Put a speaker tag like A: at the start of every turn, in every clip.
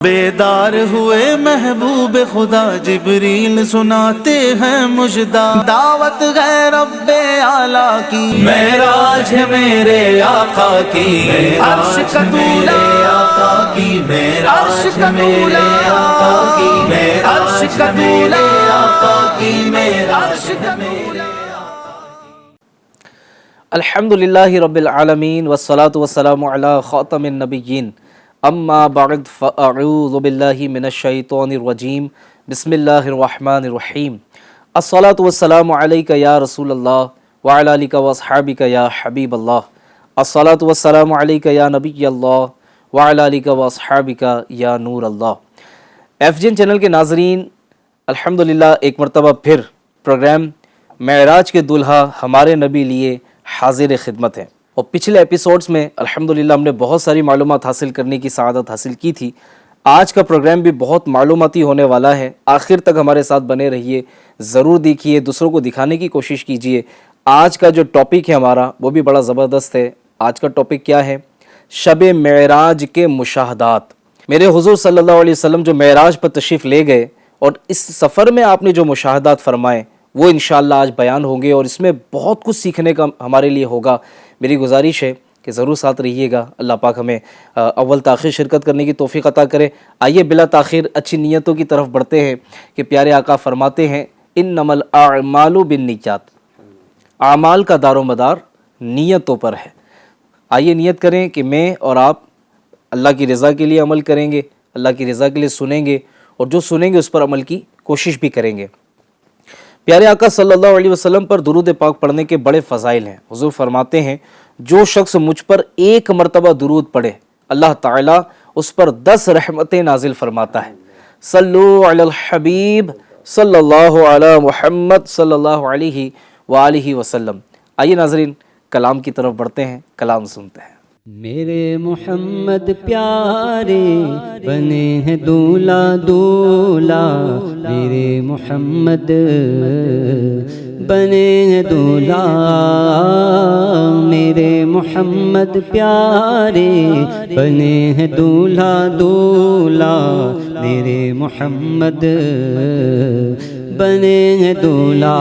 A: بیدار ہوئے محبوب خدا جبریل سناتے ہیں مژدہ، دعوت ہے رب اعلیٰ کی، معراج ہے میرے آقا کی، عرش کا طولا عرش کا طولا عرش کا طولا عرش کا طولا۔
B: الحمدللہ رب العالمین والصلاة والسلام علی خاتم النبیین، اما بعد فاعوذ باللہ من الشیطان الرجیم، بسم اللہ الرحمن الرحیم۔ الصلاة والسلام علیک یا رسول اللہ وعلی آلک واصحابک یا حبیب اللہ، الصلاة والسلام علیک یا نبی اللہ وعلی آلک واصحابک یا نور اللہ۔ FGN چینل کے ناظرین، الحمدللہ ایک مرتبہ پھر پروگرام معراج کے دلہا ہمارے نبی لیے حاضر خدمت ہے، اور پچھلے ایپیسوڈز میں الحمدللہ ہم نے بہت ساری معلومات حاصل کرنے کی سعادت حاصل کی تھی۔ آج کا پروگرام بھی بہت معلوماتی ہونے والا ہے، آخر تک ہمارے ساتھ بنے رہیے، ضرور دیکھیے، دوسروں کو دکھانے کی کوشش کیجیے۔ آج کا جو ٹاپک ہے ہمارا وہ بھی بڑا زبردست ہے۔ آج کا ٹاپک کیا ہے؟ شب معراج کے مشاہدات۔ میرے حضور صلی اللہ علیہ وسلم جو معراج پر تشریف لے گئے اور اس سفر میں آپ نے جو مشاہدات فرمائے وہ انشاءاللہ آج بیان ہوں گے، اور اس میں بہت کچھ سیکھنے کا ہمارے لیے ہوگا۔ میری گزارش ہے کہ ضرور ساتھ رہیے گا، اللہ پاک ہمیں اول تاخیر شرکت کرنے کی توفیق عطا کرے۔ آئیے بلا تاخیر اچھی نیتوں کی طرف بڑھتے ہیں کہ پیارے آقا فرماتے ہیں انما الاعمال بالنیات، اعمال کا دار و مدار نیتوں پر ہے۔ آئیے نیت کریں کہ میں اور آپ اللہ کی رضا کے لیے عمل کریں گے، اللہ کی رضا کے لیے سنیں گے، اور جو سنیں گے اس پر عمل کی کوشش بھی کریں گے۔ پیارے آقا صلی اللہ علیہ وسلم پر درود پاک پڑھنے کے بڑے فضائل ہیں۔ حضور فرماتے ہیں جو شخص مجھ پر ایک مرتبہ درود پڑھے اللہ تعالیٰ اس پر 10 رحمتیں نازل فرماتا ہے۔ صلو علی الحبیب صلی اللہ علی محمد صلی اللہ علیہ وآلہ وسلم۔ آئیے ناظرین کلام کی طرف بڑھتے ہیں، کلام سنتے ہیں۔
C: میرے محمد پیارے بنے ہیں دولا دولا، میرے محمد بنے ہیں دولا، میرے محمد پیارے بنے ہیں دولا دولا، میرے محمد بنے ہیں دولا۔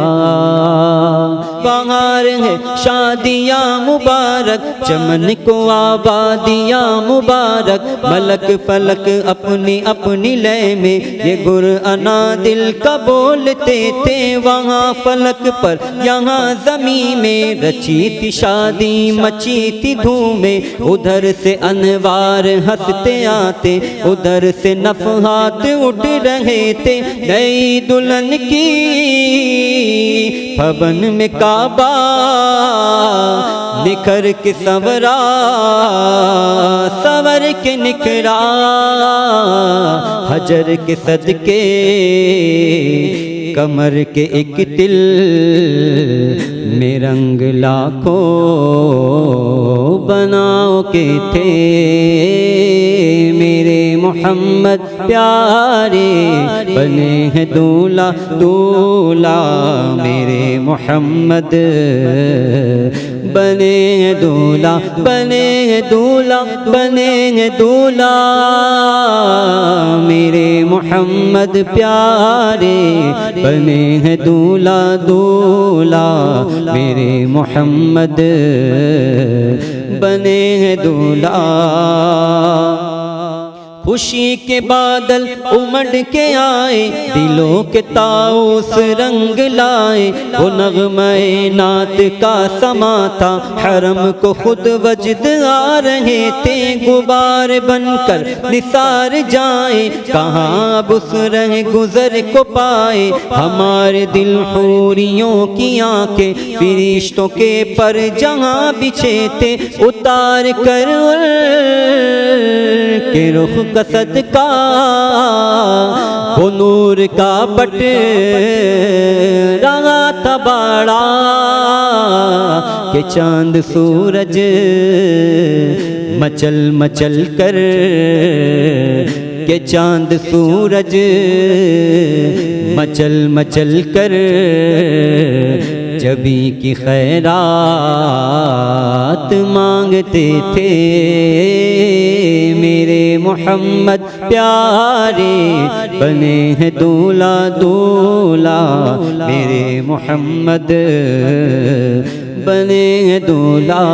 C: بہار ہے شادیاں مبارک، چمن کو آبادیاں مبارک، ملک فلک اپنی اپنی لے میں یہ گر انا دل کا بولتے تھے، وہاں فلک پر یہاں زمین میں رچی تھی شادی مچی تھی دھومیں، ادھر سے انوار ہنستے آتے ادھر سے نفحات اٹھ رہے تھے، نئی دلہن کی بھون میں کعبہ نکھر کے سنورا سنور کے نکھرا، حجر کے صدقے کمر کے ایک تل میں رنگ لاکھوں بناؤ کے تھے، میرے محمد پیارے بنے ہیں دولا دولا، میرے محمد بنے ہیں دولا بنے ہیں دولا بنے ہیں دولا، میرے محمد پیارے بنے ہیں دولا دولا، میرے محمد بنے ہیں دولا۔ خوشی کے بادل امڑ کے آئے، دلوں کے طاؤس رنگ لائے، وہ نغمہ نعت کا سما تھا، حرم کو خود وجد آ رہے تھے، غبار بن کر نثار جائیں، کہاں اب اس رہ گزر کو پائے، ہمارے دل حوریوں کی آنکھیں فرشتوں کے پر جہاں بچھے تھے، اتار کر کے رخ کا صدقہ وہ نور کا پٹ رہا تھا باڑا، کہ چاند سورج مچل مچل کر، کہ چاند سورج مچل مچل کر جبھی کی خیرات مانگتے تھے میرے محمد پیارے بنے ہیں دولہا دولہا میرے محمد بنے ہیں دولہا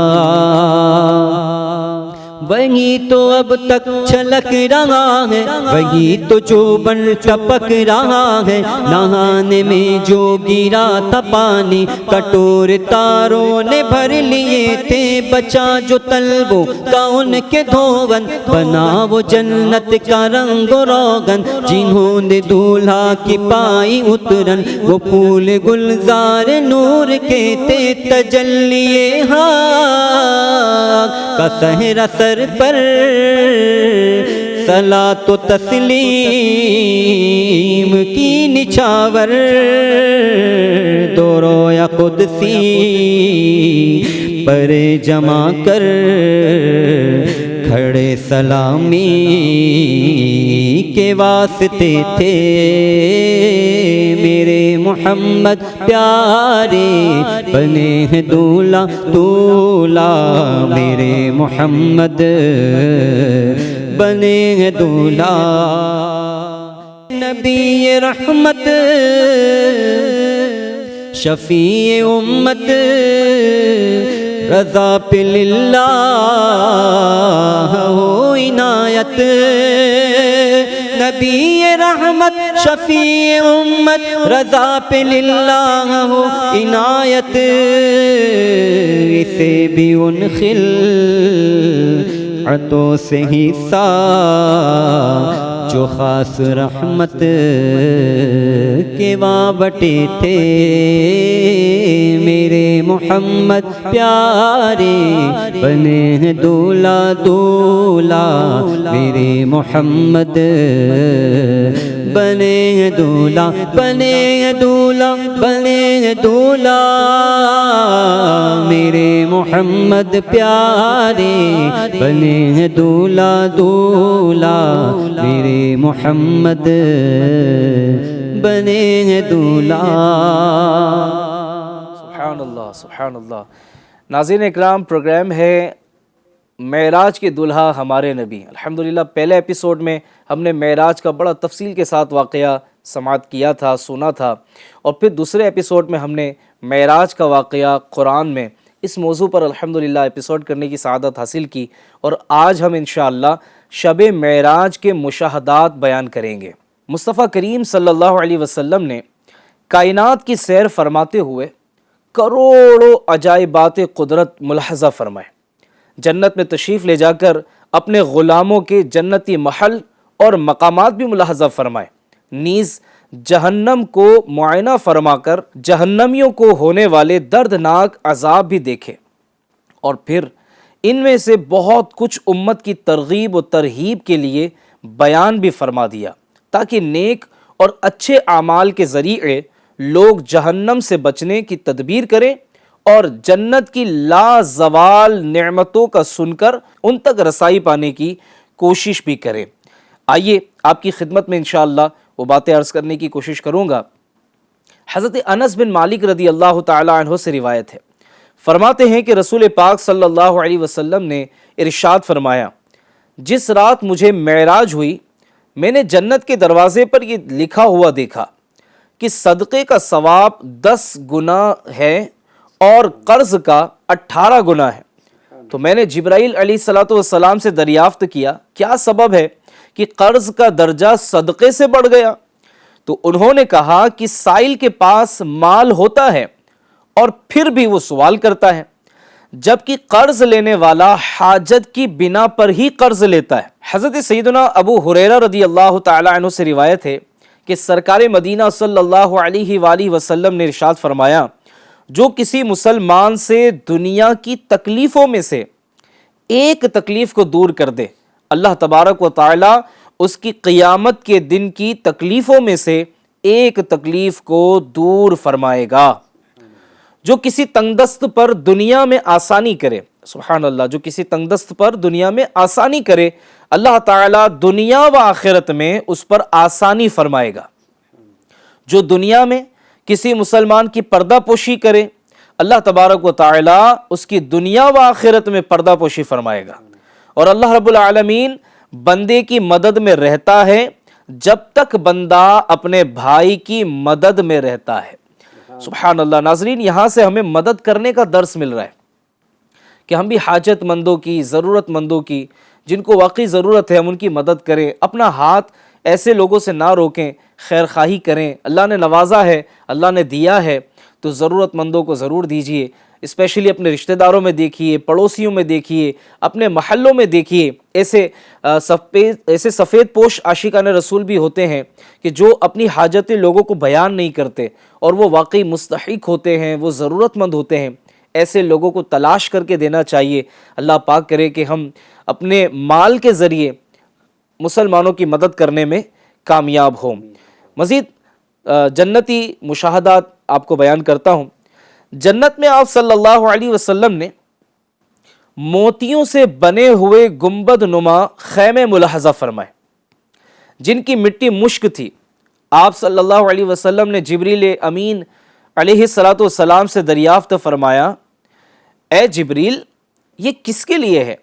C: وہی تو اب تک چھلک رہا ہے وہی تو جو بن ٹپک رہا ہے نہانے میں جو گرا تھا پانی کٹور تاروں نے بھر لیے تھے بچا جو تلووں کا ان کے دھون بنا وہ جنت کا رنگ و روغن جنہوں نے دولہا کی پائی اترن وہ پھول گلزار نور کے تھے تجلیے حق کا صحرا سر پر صلاۃ و تسلیم کی نچھاور دو رویا قدسی پر جمع کر کھڑے سلامی کے واسطے تھے میرے محمد پیارے بنے ہیں دولہا دولہا میرے محمد بنے ہیں دولہا نبی رحمت شفیع امت رضا پہ للہ ہو عنایت نبی رحمت شفیع امت رضا پہ للہ ہو عنایت اسے بھی ان خلعتوں سے حصہ جو خاص رحمت کے وابٹے تھے میرے محمد پیارے بنے ہیں دولہا دولہا میرے محمد بنے ہیں دولہا بنے ہیں دولہا بنے ہیں دولہا میرے محمد پیارے بنے ہیں دولہا دولہا میرے محمد بنے ہیں دولہا
B: سبحان اللہ سبحان اللہ۔ ناظرین اکرام، پروگرام ہے معراج کے دلہا ہمارے نبی۔ الحمدللہ پہلے ایپیسوڈ میں ہم نے معراج کا بڑا تفصیل کے ساتھ واقعہ سماعت کیا تھا، سنا تھا، اور پھر دوسرے ایپیسوڈ میں ہم نے معراج کا واقعہ قرآن میں اس موضوع پر الحمدللہ ایپیسوڈ کرنے کی سعادت حاصل کی، اور آج ہم انشاءاللہ شب معراج کے مشاہدات بیان کریں گے۔ مصطفیٰ کریم صلی اللہ علیہ وسلم نے کائنات کی سیر فرماتے ہوئے کروڑوں عجائبات قدرت ملاحظہ فرمائے۔ جنت میں تشریف لے جا کر اپنے غلاموں کے جنتی محل اور مقامات بھی ملاحظہ فرمائے، نیز جہنم کو معائنہ فرما کر جہنمیوں کو ہونے والے دردناک عذاب بھی دیکھے، اور پھر ان میں سے بہت کچھ امت کی ترغیب و ترہیب کے لیے بیان بھی فرما دیا، تاکہ نیک اور اچھے اعمال کے ذریعے لوگ جہنم سے بچنے کی تدبیر کریں اور جنت کی لازوال نعمتوں کا سن کر ان تک رسائی پانے کی کوشش بھی کریں۔ آئیے آپ کی خدمت میں انشاءاللہ وہ باتیں عرض کرنے کی کوشش کروں گا۔ حضرت انس بن مالک رضی اللہ تعالی عنہ سے روایت ہے، فرماتے ہیں کہ رسول پاک صلی اللہ علیہ وسلم نے ارشاد فرمایا، جس رات مجھے معراج ہوئی میں نے جنت کے دروازے پر یہ لکھا ہوا دیکھا کہ صدقے کا ثواب 10 گنا ہے اور قرض کا 18 گنا ہے۔ تو میں نے جبرائیل علیہ السلام سے دریافت کیا، کیا سبب ہے کہ قرض کا درجہ صدقے سے بڑھ گیا؟ تو انہوں نے کہا کہ سائل کے پاس مال ہوتا ہے اور پھر بھی وہ سوال کرتا ہے، جبکہ قرض لینے والا حاجت کی بنا پر ہی قرض لیتا ہے۔ حضرت سیدنا ابو ہریرہ رضی اللہ تعالی عنہ سے روایت ہے کہ سرکار مدینہ صلی اللہ علیہ وآلہ وسلم نے ارشاد فرمایا، جو کسی مسلمان سے دنیا کی تکلیفوں میں سے ایک تکلیف کو دور کر دے، اللہ تبارک و تعالی اس کی قیامت کے دن کی تکلیفوں میں سے ایک تکلیف کو دور فرمائے گا۔ جو کسی تنگ دست پر دنیا میں آسانی کرے، سبحان اللہ، جو کسی تنگ دست پر دنیا میں آسانی کرے، اللہ تعالیٰ دنیا و آخرت میں اس پر آسانی فرمائے گا۔ جو دنیا میں کسی مسلمان کی پردہ پوشی کرے، اللہ تبارک و تعالی اس کی دنیا و آخرت میں پردہ پوشی فرمائے گا، اور اللہ رب العالمین بندے کی مدد میں رہتا ہے جب تک بندہ اپنے بھائی کی مدد میں رہتا ہے۔ سبحان اللہ۔ ناظرین، یہاں سے ہمیں مدد کرنے کا درس مل رہا ہے کہ ہم بھی حاجت مندوں کی، ضرورت مندوں کی، جن کو واقعی ضرورت ہے، ہم ان کی مدد کریں، اپنا ہاتھ ایسے لوگوں سے نہ روکیں، خیر خواہی کریں۔ اللہ نے نوازا ہے، اللہ نے دیا ہے، تو ضرورت مندوں کو ضرور دیجیے، اسپیشلی اپنے رشتہ داروں میں دیکھیے، پڑوسیوں میں دیکھیے، اپنے محلوں میں دیکھیے۔ ایسے سفید پوش عاشقان رسول بھی ہوتے ہیں کہ جو اپنی حاجتیں لوگوں کو بیان نہیں کرتے، اور وہ واقعی مستحق ہوتے ہیں، وہ ضرورت مند ہوتے ہیں۔ ایسے لوگوں کو تلاش کر کے دینا چاہیے۔ اللہ پاک کرے کہ ہم اپنے مال کے ذریعے مسلمانوں کی مدد کرنے میں کامیاب ہوں۔ مزید جنتی مشاہدات آپ کو بیان کرتا ہوں۔ جنت میں آپ صلی اللہ علیہ وسلم نے موتیوں سے بنے ہوئے گنبد نما خیمے ملاحظہ فرمائے جن کی مٹی مشک تھی۔ آپ صلی اللہ علیہ وسلم نے جبریل امین علیہ السلام سے دریافت فرمایا، اے جبریل، یہ کس کے لیے ہے؟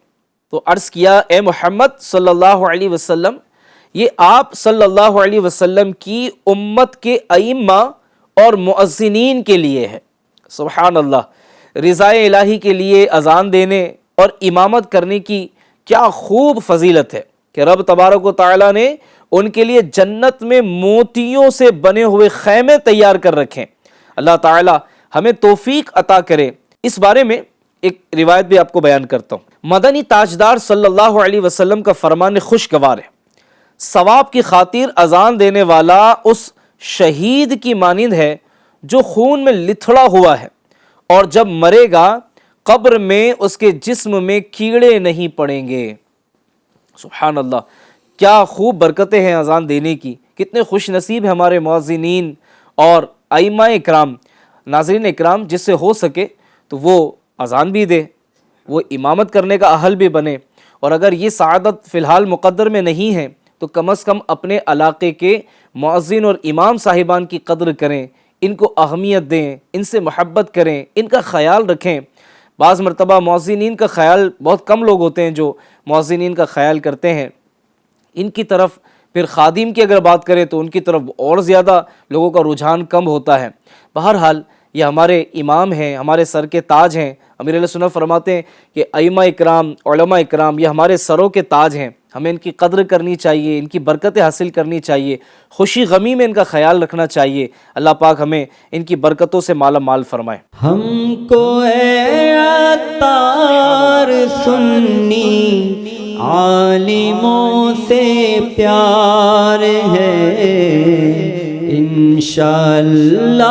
B: تو عرض کیا، اے محمد صلی اللہ علیہ وسلم، یہ آپ صلی اللہ علیہ وسلم کی امت کے ائمہ اور مؤذنین کے لیے ہے۔ سبحان اللہ۔ رضا الہی کے لیے اذان دینے اور امامت کرنے کی کیا خوب فضیلت ہے کہ رب تبارک و تعالیٰ نے ان کے لیے جنت میں موتیوں سے بنے ہوئے خیمے تیار کر رکھیں۔ اللہ تعالیٰ ہمیں توفیق عطا کرے۔ اس بارے میں ایک روایت بھی آپ کو بیان کرتا ہوں۔ مدنی تاجدار صلی اللہ علیہ وسلم کا فرمان خوشگوار ہے، ثواب کی خاطر اذان دینے والا اس شہید کی مانند ہے جو خون میں لتھڑا ہوا ہے، اور جب مرے گا قبر میں اس کے جسم میں کیڑے نہیں پڑیں گے۔ سبحان اللہ، کیا خوب برکتیں ہیں اذان دینے کی، کتنے خوش نصیب ہیں ہمارے مؤذنین اور ائمہ اکرام۔ ناظرین اکرام، جس سے ہو سکے تو وہ اذان بھی دے، وہ امامت کرنے کا اہل بھی بنے، اور اگر یہ سعادت فی الحال مقدر میں نہیں ہے تو کم از کم اپنے علاقے کے مؤذن اور امام صاحبان کی قدر کریں، ان کو اہمیت دیں، ان سے محبت کریں، ان کا خیال رکھیں۔ بعض مرتبہ مؤذنین کا خیال، بہت کم لوگ ہوتے ہیں جو مؤذنین کا خیال کرتے ہیں، ان کی طرف پھر خادم کی اگر بات کریں تو ان کی طرف اور زیادہ لوگوں کا رجحان کم ہوتا ہے۔ بہرحال یہ ہمارے امام ہیں، ہمارے سر کے تاج ہیں۔ امیر علیہ سنت فرماتے ہیں کہ ائمہ اکرام، علماء اکرام یہ ہمارے سروں کے تاج ہیں، ہمیں ان کی قدر کرنی چاہیے، ان کی برکتیں حاصل کرنی چاہیے، خوشی غمی میں ان کا خیال رکھنا چاہیے۔ اللہ پاک ہمیں ان کی برکتوں سے مالا مال فرمائے۔
C: ہم کو اے عطار سنی عالموں سے پیار ہے، انشاءاللہ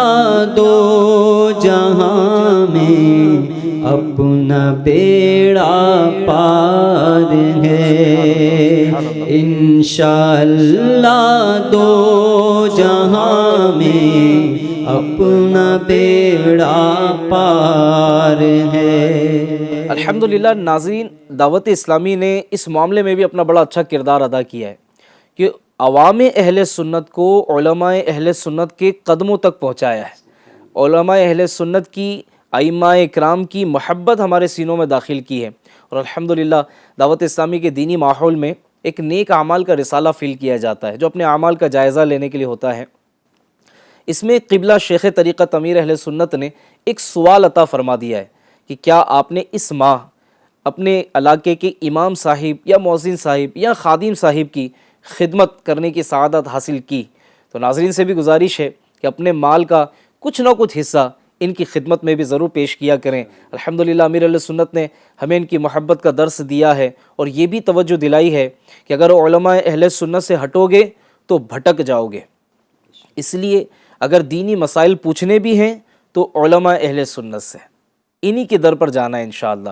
C: دو جہاں میں اپنا بیڑا پار ہے، انشاءاللہ دو جہاں میں اپنا بیڑا پار ہے۔
B: الحمدللہ ناظرین، دعوت اسلامی نے اس معاملے میں بھی اپنا بڑا اچھا کردار ادا کیا ہے کہ عوام اہل سنت کو علماء اہل سنت کے قدموں تک پہنچایا ہے۔ علماء اہل سنت کی، ائمہ اکرام کی محبت ہمارے سینوں میں داخل کی ہے، اور الحمدللہ دعوت اسلامی کے دینی ماحول میں ایک نیک اعمال کا رسالہ فیل کیا جاتا ہے جو اپنے اعمال کا جائزہ لینے کے لیے ہوتا ہے۔ اس میں قبلہ شیخ طریقت امیر اہل سنت نے ایک سوال عطا فرما دیا ہے کہ کیا آپ نے اس ماہ اپنے علاقے کے امام صاحب یا مؤذن صاحب یا خادم صاحب کی خدمت کرنے کی سعادت حاصل کی؟ تو ناظرین سے بھی گزارش ہے کہ اپنے مال کا کچھ نہ کچھ حصہ ان کی خدمت میں بھی ضرور پیش کیا کریں۔ الحمدللہ امیر علیہ سنت نے ہمیں ان کی محبت کا درس دیا ہے، اور یہ بھی توجہ دلائی ہے کہ اگر علماء اہل سنت سے ہٹو گے تو بھٹک جاؤ گے۔ اس لیے اگر دینی مسائل پوچھنے بھی ہیں تو علماء اہل سنت سے، انہی کے در پر جانا ہے انشاءاللہ،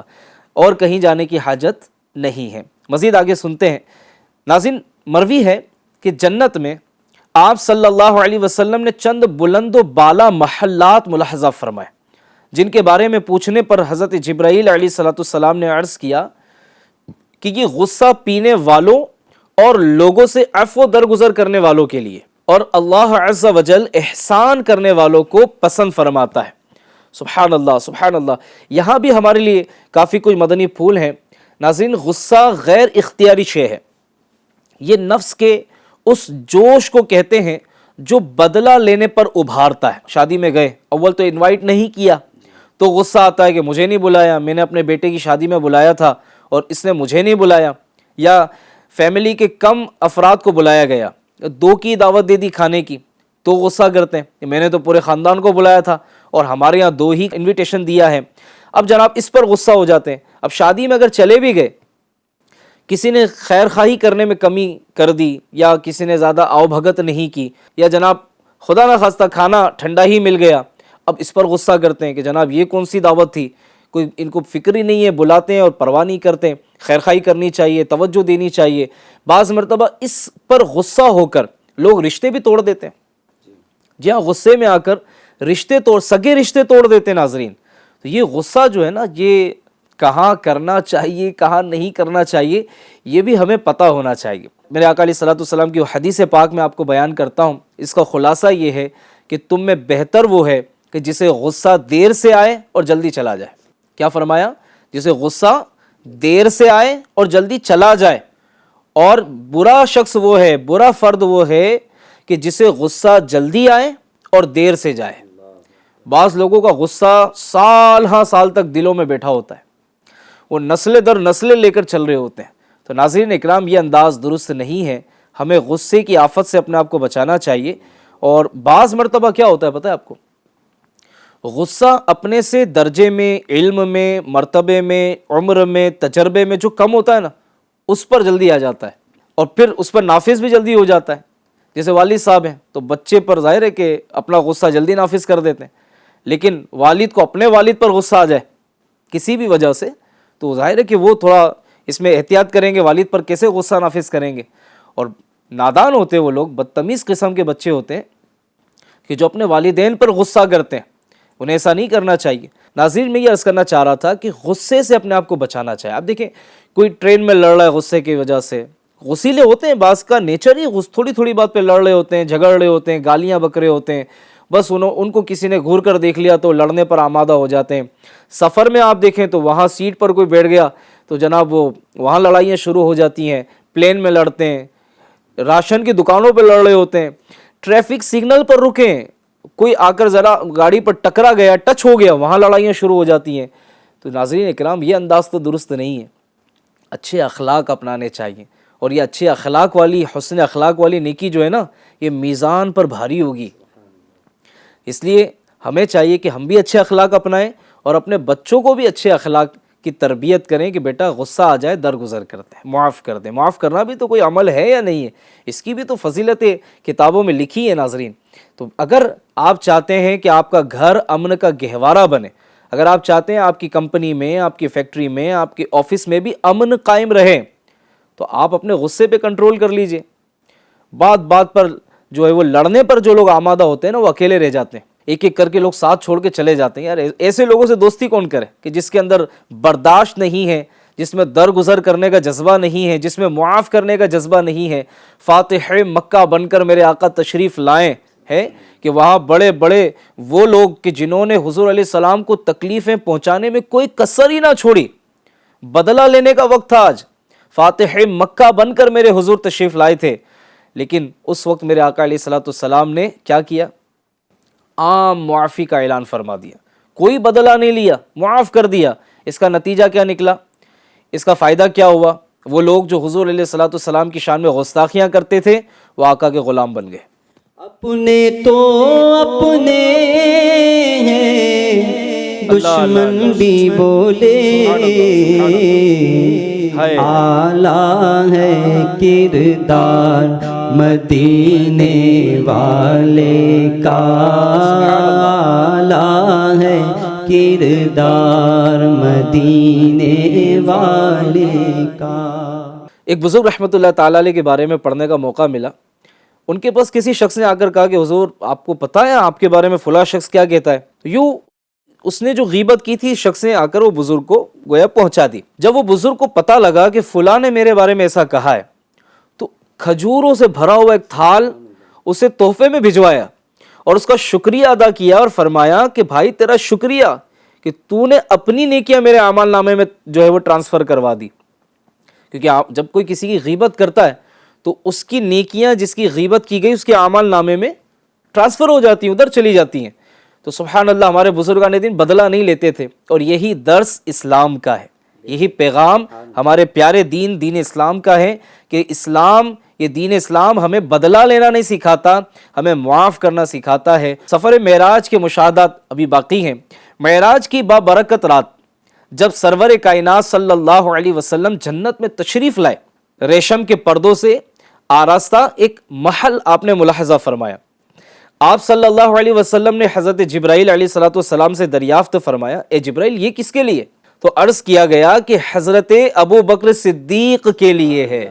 B: اور کہیں جانے کی حاجت نہیں ہے۔ مزید آگے سنتے ہیں۔ ناظرین، مروی ہے کہ جنت میں آپ صلی اللہ علیہ وسلم نے چند بلند و بالا محلات ملاحظہ فرمائے جن کے بارے میں پوچھنے پر حضرت جبرائیل علیہ السلام نے عرض کیا کہ یہ غصہ پینے والوں اور لوگوں سے عفو درگزر کرنے والوں کے لیے، اور اللہ عز و جل احسان کرنے والوں کو پسند فرماتا ہے۔ سبحان اللہ سبحان اللہ. یہاں بھی ہمارے لیے کافی کچھ مدنی پھول ہیں. ناظرین، غصہ غیر اختیاری شے ہے. یہ نفس کے اس جوش کو کہتے ہیں جو بدلہ لینے پر ابھارتا ہے. شادی میں گئے، اول تو انوائٹ نہیں کیا تو غصہ آتا ہے کہ مجھے نہیں بلایا، میں نے اپنے بیٹے کی شادی میں بلایا تھا اور اس نے مجھے نہیں بلایا. یا فیملی کے کم افراد کو بلایا گیا، 2 کی دعوت دے دی کھانے کی تو غصہ کرتے ہیں کہ میں نے تو پورے خاندان کو بلایا تھا اور ہمارے یہاں 2 ہی انویٹیشن دیا ہے. اب جناب اس پر غصہ ہو جاتے ہیں. اب شادی میں اگر چلے بھی گئے، کسی نے خیر خواہی کرنے میں کمی کر دی یا کسی نے زیادہ آؤ بھگت نہیں کی یا جناب خدا نہ خواستہ کھانا ٹھنڈا ہی مل گیا، اب اس پر غصہ کرتے ہیں کہ جناب یہ کون سی دعوت تھی، کوئی ان کو فکر ہی نہیں ہے، بلاتے ہیں اور پرواہ نہیں کرتے. خیر خواہی کرنی چاہیے، توجہ دینی چاہیے. بعض مرتبہ اس پر غصہ ہو کر لوگ رشتے بھی توڑ دیتے ہیں. جی ہاں، غصے میں آ کر سگے رشتے توڑ دیتے ہیں. ناظرین، تو یہ غصہ جو ہے نا، یہ کہاں کرنا چاہیے کہاں نہیں کرنا چاہیے یہ بھی ہمیں پتہ ہونا چاہیے. میرے آقا علیہ الصلوۃ والسلام کی حدیث پاک میں آپ کو بیان کرتا ہوں. اس کا خلاصہ یہ ہے کہ تم میں بہتر وہ ہے کہ جسے غصہ دیر سے آئے اور جلدی چلا جائے. کیا فرمایا؟ جسے غصہ دیر سے آئے اور جلدی چلا جائے. اور برا شخص وہ ہے، برا فرد وہ ہے کہ جسے غصہ جلدی آئے اور دیر سے جائے. بعض لوگوں کا غصہ سال ہاں سال تک دلوں میں بیٹھا ہوتا ہے، وہ نسلیں در نسلیں لے کر چل رہے ہوتے ہیں. تو ناظرین اکرام، یہ انداز درست نہیں ہے. ہمیں غصے کی آفت سے اپنے آپ کو بچانا چاہیے. اور بعض مرتبہ کیا ہوتا ہے پتہ ہے آپ کو، غصہ اپنے سے درجے میں، علم میں، مرتبے میں، عمر میں، تجربے میں جو کم ہوتا ہے نا، اس پر جلدی آ جاتا ہے اور پھر اس پر نافذ بھی جلدی ہو جاتا ہے. جیسے والد صاحب ہیں تو بچے پر ظاہر ہے کہ اپنا غصہ جلدی نافذ کر دیتے ہیں، لیکن والد کو اپنے والد پر غصہ آ جائے کسی بھی وجہ سے تو ظاہر ہے کہ وہ تھوڑا اس میں احتیاط کریں گے، والد پر کیسے غصہ نافذ کریں گے. اور نادان ہوتے ہیں وہ لوگ، بدتمیز قسم کے بچے ہوتے ہیں کہ جو اپنے والدین پر غصہ کرتے ہیں. انہیں ایسا نہیں کرنا چاہیے. ناظرین، میں یہ عرض کرنا چاہ رہا تھا کہ غصے سے اپنے آپ کو بچانا چاہیے. آپ دیکھیں، کوئی ٹرین میں لڑ رہا ہے غصے کی وجہ سے، غصیلے ہوتے ہیں، بعض کا نیچر ہی تھوڑی تھوڑی بات پہ لڑ رہے ہوتے ہیں، جھگڑ رہے ہوتے ہیں، گالیاں بک رہے ہوتے ہیں. بس ان کو کسی نے گھور کر دیکھ لیا تو لڑنے پر آمادہ ہو جاتے ہیں. سفر میں آپ دیکھیں تو وہاں سیٹ پر کوئی بیٹھ گیا تو جناب وہاں لڑائیاں شروع ہو جاتی ہیں. پلین میں لڑتے ہیں، راشن کی دکانوں پہ لڑ رہے ہوتے ہیں، ٹریفک سگنل پر رکیں، کوئی آ کر ذرا گاڑی پر ٹکرا گیا، ٹچ ہو گیا، وہاں لڑائیاں شروع ہو جاتی ہیں. تو ناظرین اکرام، یہ انداز تو درست نہیں ہے. اچھے اخلاق اپنانے چاہیے اور یہ اچھے اخلاق والی، حسن اخلاق والی نیکی جو ہے نا، یہ میزان پر بھاری ہوگی. اس لیے ہمیں چاہیے کہ ہم بھی اچھے اخلاق اپنائیں اور اپنے بچوں کو بھی اچھے اخلاق کی تربیت کریں کہ بیٹا غصہ آ جائے درگزر کرتے ہیں، معاف کر دیں. معاف کرنا بھی تو کوئی عمل ہے یا نہیں ہے، اس کی بھی تو فضیلتیں کتابوں میں لکھی ہے. ناظرین، تو اگر آپ چاہتے ہیں کہ آپ کا گھر امن کا گہوارہ بنے، اگر آپ چاہتے ہیں آپ کی کمپنی میں، آپ کی فیکٹری میں، آپ کے آفس میں بھی امن قائم رہے، تو آپ اپنے غصے پہ کنٹرول کر لیجئے. بات بات پر جو ہے وہ لڑنے پر جو لوگ آمادہ ہوتے ہیں نا، وہ اکیلے رہ جاتے ہیں. ایک ایک کر کے لوگ ساتھ چھوڑ کے چلے جاتے ہیں. یار ایسے لوگوں سے دوستی کون کرے کہ جس کے اندر برداشت نہیں ہے، جس میں درگزر کرنے کا جذبہ نہیں ہے، جس میں معاف کرنے کا جذبہ نہیں ہے. فاتح مکہ بن کر میرے آقا تشریف لائیں ہے کہ وہاں بڑے بڑے وہ لوگ کہ جنہوں نے حضور علیہ السلام کو تکلیفیں پہنچانے میں کوئی کسر ہی نہ چھوڑی، بدلہ لینے کا وقت تھا. آج فاتح مکہ بن کر میرے حضور تشریف لائے تھے، لیکن اس وقت میرے آقا علیہ الصلوۃ والسلام نے کیا کیا؟ عام معافی کا اعلان فرما دیا. کوئی بدلہ نہیں لیا، معاف کر دیا. اس کا نتیجہ کیا نکلا؟ اس کا فائدہ کیا ہوا؟ وہ لوگ جو حضور علیہ الصلوۃ والسلام کی شان میں گستاخیاں کرتے تھے، وہ آقا کے غلام بن گئے.
C: اپنے تو اپنے ہیں، دشمن بھی بولے اعلیٰ ہے کردار مدینے والے کا، اعلیٰ ہے کردار مدینے والے کا.
B: ایک بزرگ رحمۃ اللہ تعالیٰ علیہ کے بارے میں پڑھنے کا موقع ملا. ان کے پاس کسی شخص نے آ کر کہا کہ حضور آپ کو پتہ ہے آپ کے بارے میں فلاں شخص کیا کہتا ہے. یوں اس نے جو غیبت کی تھی شخص نے آ کر وہ بزرگ کو گویا پہنچا دی. جب وہ بزرگ کو پتہ لگا کہ فلاں نے میرے بارے میں ایسا کہا ہے، تو کھجوروں سے بھرا ہوا ایک تھال اسے تحفے میں بھجوایا اور اس کا شکریہ ادا کیا اور فرمایا کہ بھائی تیرا شکریہ کہ تو نے اپنی نیکیاں میرے اعمال نامے میں جو ہے وہ ٹرانسفر کروا دی. کیونکہ جب کوئی کسی کی غیبت کرتا ہے تو اس کی نیکیاں جس کی غیبت کی گئی اس کے اعمال نامے میں ٹرانسفر ہو جاتی ہیں, ادھر چلی جاتی ہیں. تو سبحان اللہ, ہمارے بزرگان دین بدلہ نہیں لیتے تھے, اور یہی درس اسلام کا ہے, یہی پیغام ہمارے پیارے دین اسلام کا ہے کہ اسلام, یہ دین اسلام ہمیں بدلہ لینا نہیں سکھاتا, ہمیں معاف کرنا سکھاتا ہے. سفر معراج کے مشاہدات ابھی باقی ہیں. معراج کی بابرکت رات جب سرور کائنات صلی اللہ علیہ وسلم جنت میں تشریف لائے, ریشم کے پردوں سے آراستہ ایک محل آپ نے ملاحظہ فرمایا. آپ صلی اللہ علیہ وسلم نے حضرت جبرائیل علیہ السلام سے دریافت فرمایا, اے جبرائیل یہ کس کے لیے؟ تو عرض کیا گیا کہ حضرت ابو بکر صدیق کے لیے ہے.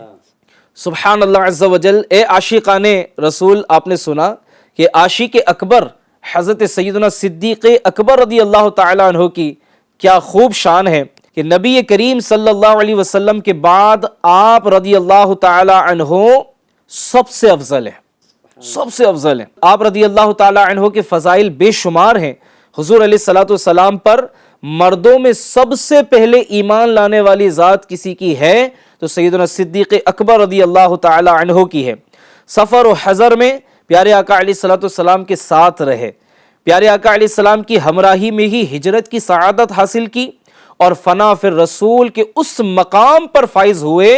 B: سبحان اللہ عز و جل. اے عاشقان رسول, آپ نے سنا کہ عاشق اکبر حضرت سیدنا صدیق اکبر رضی اللہ تعالی عنہ کی کیا خوب شان ہے کہ نبی کریم صلی اللہ علیہ وسلم کے بعد آپ رضی اللہ تعالی عنہ سب سے افضل ہے, سب سے افضل ہیں. آپ رضی اللہ تعالی عنہ کے فضائل بے شمار ہیں. حضور علیہ السلام پر مردوں میں سب سے پہلے ایمان لانے والی ذات کسی کی ہے تو سیدنا صدیق اکبر رضی اللہ تعالی عنہ کی ہے. سفر و حضر میں پیارے آقا علیہ السلام کے ساتھ رہے, پیارے آقا علیہ السلام کی ہمراہی میں ہی ہجرت کی سعادت حاصل کی, اور فنا فی الرسول کے اس مقام پر فائز ہوئے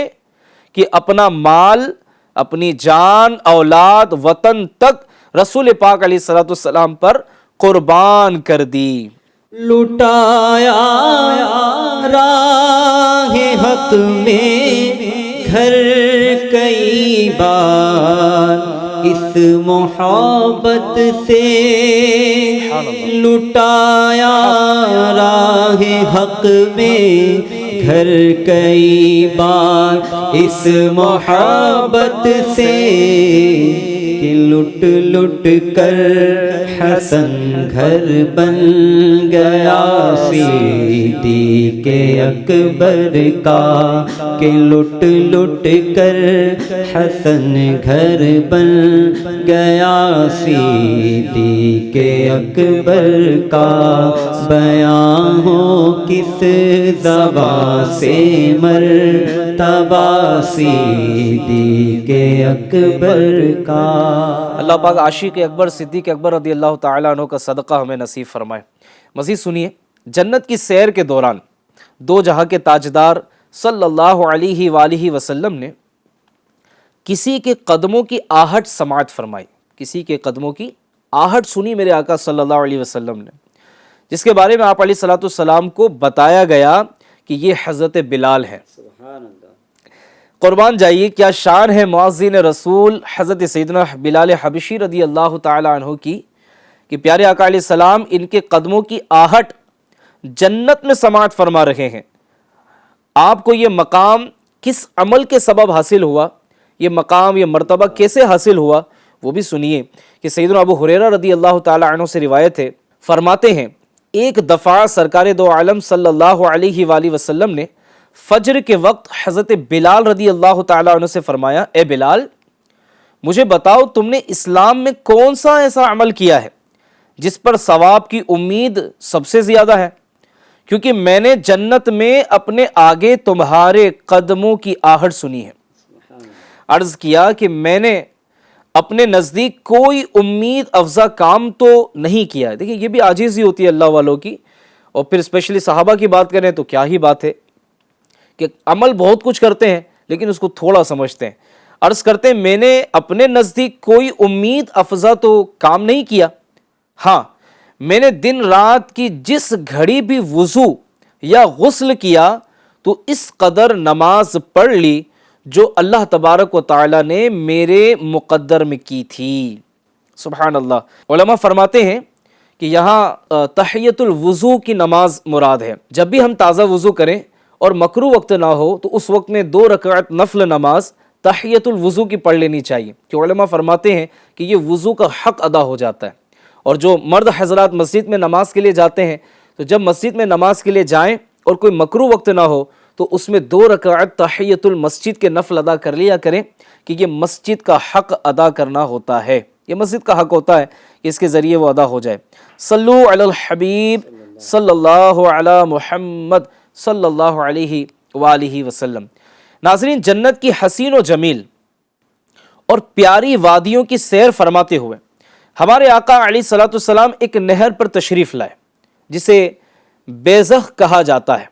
B: کہ اپنا مال, اپنی جان, اولاد, وطن تک رسول پاک علیہ السلام پر قربان کر دی.
C: لٹایا راہ حق میں گھر کئی بار اس محبت سے, لٹایا راہ حق میں گھر کئی بار اس محبت سے, کہ لٹ لٹ کر حسن گھر بن گیا صدیق اکبر کا, کہ لٹ لٹ کر حسن گھر بن گیا صدیق اکبر کا. بیان ہو کس زبان سے مرتبہ صدیق اکبر کا.
B: اللہ پاک عاشق اکبر صدیق اکبر رضی اللہ تعالیٰ عنہ کا صدقہ ہمیں نصیب فرمائے. مزید سنیے, جنت کی سیر کے دوران دو جہاں کے تاجدار صلی اللہ علیہ وآلہ وسلم نے کسی کے قدموں کی آہٹ سماعت فرمائی, کسی کے قدموں کی آہٹ سنی میرے آقا صلی اللہ علیہ وسلم نے, جس کے بارے میں آپ علیہ السلام کو بتایا گیا کہ یہ حضرت بلال ہے. قربان جائیے, کیا شان ہے مؤذن رسول حضرت سیدنا بلال حبشی رضی اللہ تعالی عنہ کی کہ پیارے آقا علیہ السلام ان کے قدموں کی آہٹ جنت میں سماعت فرما رہے ہیں. آپ کو یہ مقام کس عمل کے سبب حاصل ہوا, یہ مقام, یہ مرتبہ کیسے حاصل ہوا, وہ بھی سنیے کہ سیدنا ابو ہریرہ رضی اللہ تعالی عنہ سے روایت ہے, فرماتے ہیں ایک دفعہ سرکار دو عالم صلی اللہ علیہ وآلہ وسلم نے فجر کے وقت حضرت بلال رضی اللہ تعالی عنہ سے فرمایا, اے بلال مجھے بتاؤ تم نے اسلام میں کون سا ایسا عمل کیا ہے جس پر ثواب کی امید سب سے زیادہ ہے, کیونکہ میں نے جنت میں اپنے آگے تمہارے قدموں کی آہٹ سنی ہے. عرض کیا کہ میں نے اپنے نزدیک کوئی امید افزا کام تو نہیں کیا ہے. دیکھیں یہ بھی عاجزی ہوتی ہے اللہ والوں کی, اور پھر اسپیشلی صحابہ کی بات کریں تو کیا ہی بات ہے کہ عمل بہت کچھ کرتے ہیں لیکن اس کو تھوڑا سمجھتے ہیں. عرض کرتے ہیں میں نے اپنے نزدیک کوئی امید افزا تو کام نہیں کیا, ہاں میں نے دن رات کی جس گھڑی بھی وضو یا غسل کیا تو اس قدر نماز پڑھ لی جو اللہ تبارک و تعالی نے میرے مقدر میں کی تھی. سبحان اللہ. علماء فرماتے ہیں کہ یہاں تحیۃ الوضو کی نماز مراد ہے. جب بھی ہم تازہ وضو کریں اور مکروہ وقت نہ ہو تو اس وقت میں 2 رکعت نفل نماز تحیۃ الوضو کی پڑھ لینی چاہیے, کہ علماء فرماتے ہیں کہ یہ وضو کا حق ادا ہو جاتا ہے. اور جو مرد حضرات مسجد میں نماز کے لیے جاتے ہیں تو جب مسجد میں نماز کے لیے جائیں اور کوئی مکروہ وقت نہ ہو تو اس میں 2 رکعت تحیۃ المسجد کے نفل ادا کر لیا کریں, کہ یہ مسجد کا حق ادا کرنا ہوتا ہے. یہ مسجد کا حق ہوتا ہے کہ اس کے ذریعے وہ ادا ہو جائے۔ صلو علی الحبیب صلی اللہ علی محمد صلی اللہ علیہ وآلہ وسلم۔ ناظرین، جنت کی حسین و جمیل اور پیاری وادیوں کی سیر فرماتے ہوئے ہمارے آقا علیہ الصلوۃ والسلام ایک نہر پر تشریف لائے جسے بیزخ کہا جاتا ہے۔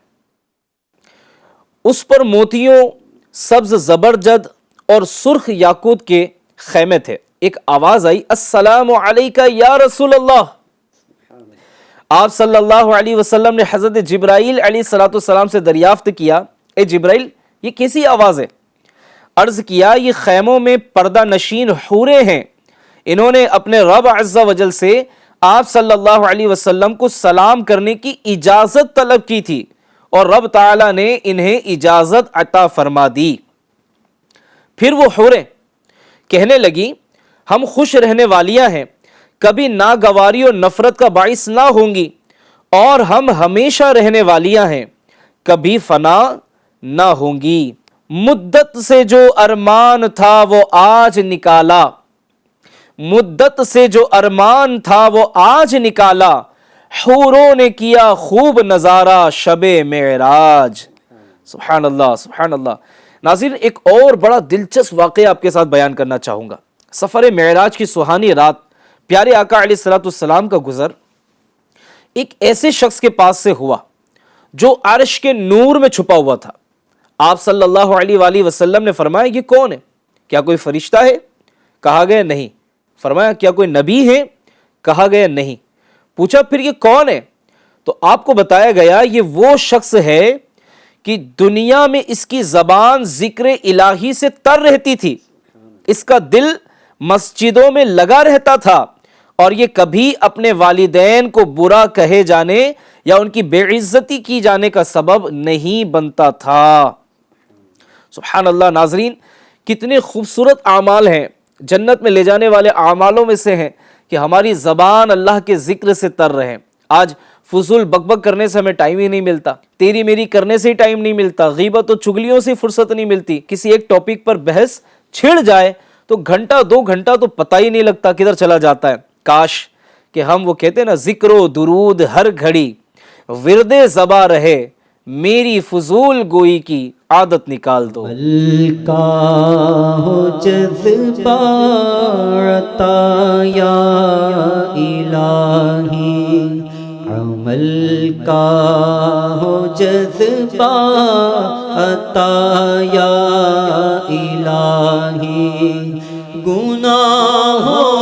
B: اس پر موتیوں، سبز زبرجد اور سرخ یاقوت کے خیمے تھے۔ ایک آواز آئی، السلام علیکہ یا رسول اللہ۔ آپ صلی اللہ علیہ وسلم نے حضرت جبرائیل علیہ الصلوۃ والسلام سے دریافت کیا، اے جبرائیل یہ کیسی آواز ہے؟ عرض کیا، یہ خیموں میں پردہ نشین حوریں ہیں، انہوں نے اپنے رب عز و جل سے آپ صلی اللہ علیہ وسلم کو سلام کرنے کی اجازت طلب کی تھی اور رب تعالی نے انہیں اجازت عطا فرما دی۔ پھر وہ حوریں کہنے لگی، ہم خوش رہنے والیاں ہیں، کبھی ناگواری اور نفرت کا باعث نہ ہوں گی، اور ہم ہمیشہ رہنے والیاں ہیں، کبھی فنا نہ ہوں گی۔ مدت سے جو ارمان تھا وہ آج نکالا، مدت سے جو ارمان تھا وہ آج نکالا، حوروں نے کیا خوب نظارہ شب معراج۔ سبحان اللہ، سبحان اللہ۔ ناظرین، ایک اور بڑا دلچسپ واقعہ آپ کے ساتھ بیان کرنا چاہوں گا۔ سفر معراج کی سہانی رات پیارے آقا علیہ الصلوۃ والسلام کا گزر ایک ایسے شخص کے پاس سے ہوا جو عرش کے نور میں چھپا ہوا تھا۔ آپ صلی اللہ علیہ وآلہ وسلم نے فرمایا، یہ کون ہے؟ کیا کوئی فرشتہ ہے؟ کہا گیا نہیں۔ فرمایا، کیا کوئی نبی ہے؟ کہا گیا نہیں۔ پوچھا، پھر یہ کون ہے؟ تو آپ کو بتایا گیا یہ وہ شخص ہے کہ دنیا میں اس کی زبان ذکر الہی سے تر رہتی تھی، اس کا دل مسجدوں میں لگا رہتا تھا، اور یہ کبھی اپنے والدین کو برا کہے جانے یا ان کی بے عزتی کی جانے کا سبب نہیں بنتا تھا۔ سبحان اللہ۔ ناظرین، کتنے خوبصورت اعمال ہیں، جنت میں لے جانے والے اعمالوں میں سے ہیں کہ ہماری زبان اللہ کے ذکر سے تر رہے۔ آج فضول بک بک کرنے سے ہمیں ٹائم ہی نہیں ملتا، تیری میری کرنے سے ہی ٹائم نہیں ملتا، غیبت و چگلیوں سے فرصت نہیں ملتی، کسی ایک ٹاپک پر بحث چھڑ جائے تو گھنٹہ دو گھنٹہ تو پتہ ہی نہیں لگتا کدھر چلا جاتا ہے۔ کاش کہ ہم وہ کہتے ہیں نا، ذکر و درود ہر گھڑی ورد زباں رہے، میری فضول گوئی کی عادت نکال دو۔
C: کا ہو جذبہ عطا یا الہی، عمل کا ہو جذبہ عطا یا الہی، گناہوں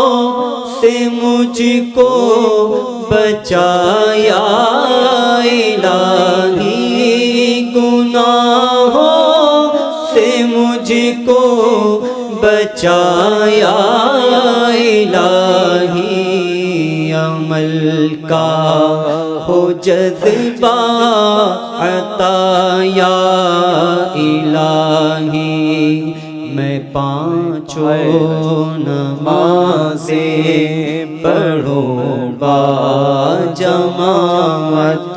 C: سے مجھ کو بچایا الہی، گناہوں سے مجھ کو بچایا الہی، عمل کا ہو جذبہ عطا یا الہی، میں پانچوں نمازیں پڑھوں با جماعت،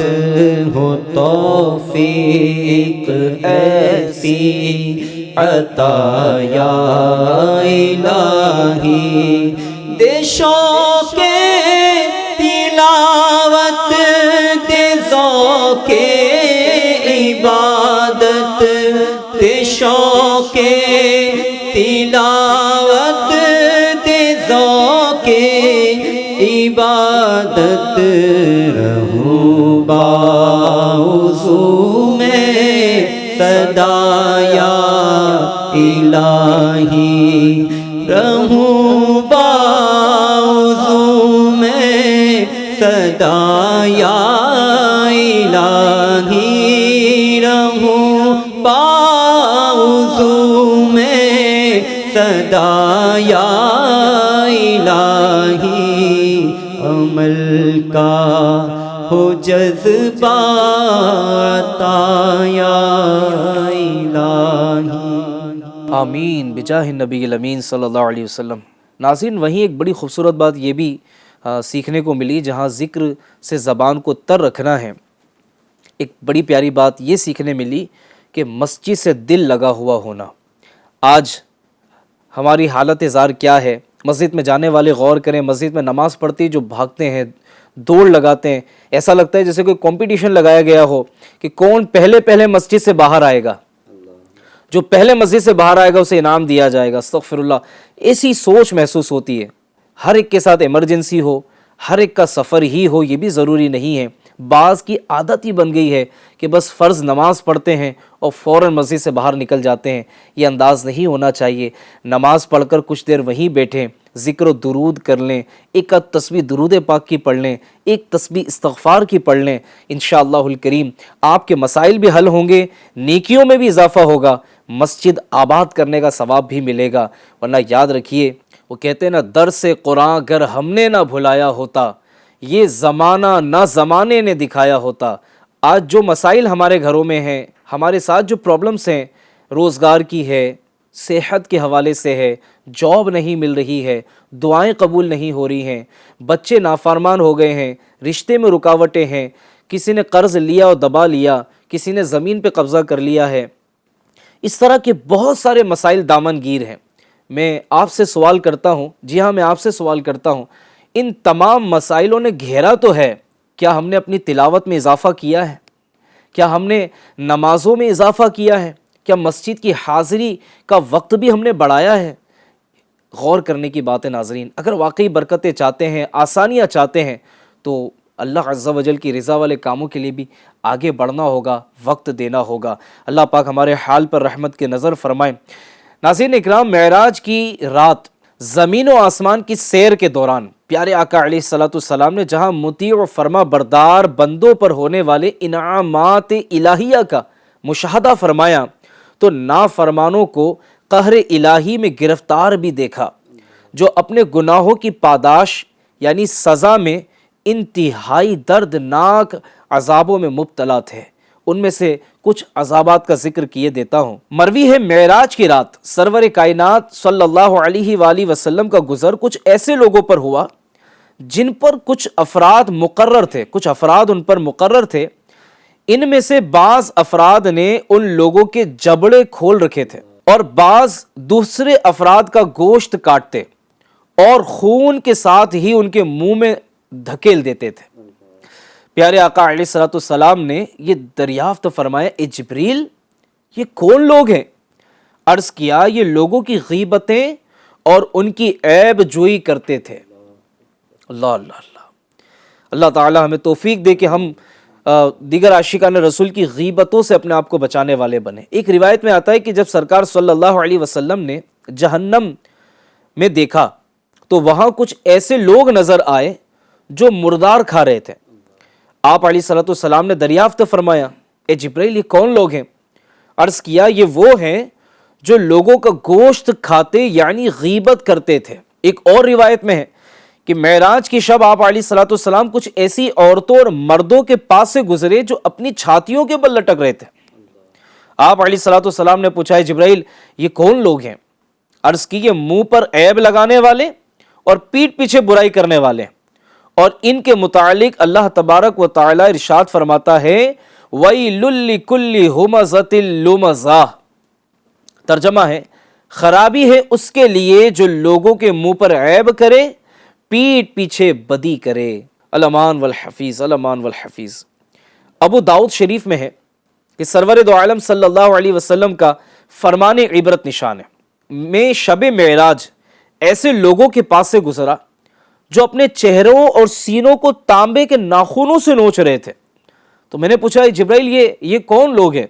C: ہو توفیق ایسی عطا یا الہی، دے شوق تلاوت، دے ذوق عبادت، دے شوق تلاوت، دے ذوق عبادت، رہوں باوضو میں صدا یا الہی، رہوں باوضو میں صدا یا الہی، رہوں باوضو میں صدا یا الہی، عمل کا ہو جذبہ عطا یا الہی۔
B: آمین بجاہ النبی الامین صلی اللہ علیہ وسلم۔ ناظرین، وہیں ایک بڑی خوبصورت بات یہ بھی سیکھنے کو ملی، جہاں ذکر سے زبان کو تر رکھنا ہے، ایک بڑی پیاری بات یہ سیکھنے ملی کہ مسجد سے دل لگا ہوا ہونا۔ آج ہماری حالت زار کیا ہے مسجد میں جانے والے غور کریں، مسجد میں نماز پڑھتے ہی جو بھاگتے ہیں، دوڑ لگاتے ہیں، ایسا لگتا ہے جیسے کوئی کمپٹیشن لگایا گیا ہو کہ کون پہلے مسجد سے باہر آئے گا، جو پہلے مسجد سے باہر آئے گا اسے انعام دیا جائے گا۔ استغفر اللہ، ایسی سوچ محسوس ہوتی ہے۔ ہر ایک کے ساتھ ایمرجنسی ہو، ہر ایک کا سفر ہی ہو، یہ بھی ضروری نہیں ہے۔ بعض کی عادت ہی بن گئی ہے کہ بس فرض نماز پڑھتے ہیں اور فوراً مسجد سے باہر نکل جاتے ہیں۔ یہ انداز نہیں ہونا چاہیے۔ نماز پڑھ کر کچھ دیر وہیں بیٹھیں، ذکر و درود کر لیں، ایک آدھ تسبیح درود پاک کی پڑھ لیں، ایک تسبیح استغفار کی پڑھ لیں، انشاءاللہ الکریم آپ کے مسائل بھی حل ہوں گے، نیکیوں میں بھی اضافہ ہوگا، مسجد آباد کرنے کا ثواب بھی ملے گا۔ ورنہ یاد رکھیے، وہ کہتے ہیں نا، درس قرآن گر ہم نے نہ بھلایا ہوتا، یہ زمانہ نہ زمانے نے دکھایا ہوتا۔ آج جو مسائل ہمارے گھروں میں ہیں، ہمارے ساتھ جو پرابلمس ہیں، روزگار کی ہے، صحت کے حوالے سے ہے، جاب نہیں مل رہی ہے، دعائیں قبول نہیں ہو رہی ہیں، بچے نافرمان ہو گئے ہیں، رشتے میں رکاوٹیں ہیں، کسی نے قرض لیا اور دبا لیا، کسی نے زمین پہ قبضہ کر لیا ہے، اس طرح کے بہت سارے مسائل دامن گیر ہیں۔ میں آپ سے سوال کرتا ہوں، جی ہاں میں آپ سے سوال کرتا ہوں، ان تمام مسائلوں نے گھیرا تو ہے، کیا ہم نے اپنی تلاوت میں اضافہ کیا ہے؟ کیا ہم نے نمازوں میں اضافہ کیا ہے؟ کیا مسجد کی حاضری کا وقت بھی ہم نے بڑھایا ہے؟ غور کرنے کی بات ہے ناظرین۔ اگر واقعی برکتیں چاہتے ہیں، آسانیاں چاہتے ہیں، تو اللہ عز و جل کی رضا والے کاموں کے لیے بھی آگے بڑھنا ہوگا، وقت دینا ہوگا۔ اللہ پاک ہمارے حال پر رحمت کی نظر فرمائیں۔ ناظرین اکرام، معراج کی رات زمین و آسمان کی سیر کے دوران پیارے آقا علیہ الصلوۃ والسلام نے جہاں مطیع و فرما بردار بندوں پر ہونے والے انعامات الہیہ کا مشاہدہ فرمایا، تو نافرمانوں کو قہر الہی میں گرفتار بھی دیکھا، جو اپنے گناہوں کی پاداش یعنی سزا میں انتہائی دردناک عذابوں میں مبتلا تھے۔ ان میں سے کچھ عذابات کا ذکر کیے دیتا ہوں۔ مروی ہے معراج کی رات سرور کائنات صلی اللہ علیہ وآلہ وسلم کا گزر کچھ ایسے لوگوں پر ہوا جن پر کچھ افراد مقرر تھے، کچھ افراد ان پر مقرر تھے۔ ان میں سے بعض افراد نے ان لوگوں کے جبڑے کھول رکھے تھے اور بعض دوسرے افراد کا گوشت کاٹتے اور خون کے ساتھ ہی ان کے منہ میں دھکیل دیتے تھے۔ پیارے آقا علیہ الصلوۃ والسلام نے یہ دریافت فرمایا، اے جبریل، یہ کون لوگ ہیں؟ عرض کیا، یہ لوگوں کی غیبتیں اور ان کی عیب جوئی کرتے تھے۔ اللہ اللہ اللہ، اللہ تعالی ہمیں توفیق دے کہ ہم دیگر عاشقان رسول کی غیبتوں سے اپنے آپ کو بچانے والے بنے۔ ایک روایت میں آتا ہے کہ جب سرکار صلی اللہ علیہ وسلم نے جہنم میں دیکھا تو وہاں کچھ ایسے لوگ نظر آئے جو مردار کھا رہے تھے۔ آپ علیہ الصلوۃ والسلام نے دریافت فرمایا، اے جبریل، یہ کون لوگ ہیں؟ عرض کیا، یہ وہ ہیں جو لوگوں کا گوشت کھاتے یعنی غیبت کرتے تھے۔ ایک اور روایت میں ہے کہ معراج کی شب آپ علیہ الصلوۃ والسلام کچھ ایسی عورتوں اور مردوں کے پاس سے گزرے جو اپنی چھاتیوں کے بل لٹک رہے تھے۔ آپ علیہ الصلوۃ والسلام نے پوچھا، جبرائیل، یہ کون لوگ ہیں؟ عرض کی، یہ منہ پر عیب لگانے والے اور پیٹھ پیچھے برائی کرنے والے، اور ان کے متعلق اللہ تبارک و تعالی ارشاد فرماتا ہے، وَيْلٌ لِكُلِّ هُمَزَةٍ لُمَزَةٍ۔ ترجمہ ہے، خرابی ہے اس کے لیے جو لوگوں کے منہ پر عیب کرے، پیٹھ پیچھے بدی کرے۔ الامان والحفیظ، الامان والحفیظ۔ ابو داؤد شریف میں ہے کہ سرور دو عالم صلی اللہ علیہ وسلم کا فرمان عبرت نشان ہے، میں شب معراج ایسے لوگوں کے پاس سے گزرا جو اپنے چہروں اور سینوں کو تانبے کے ناخنوں سے نوچ رہے تھے۔ تو میں نے پوچھا، جبرائیل، یہ کون لوگ ہیں؟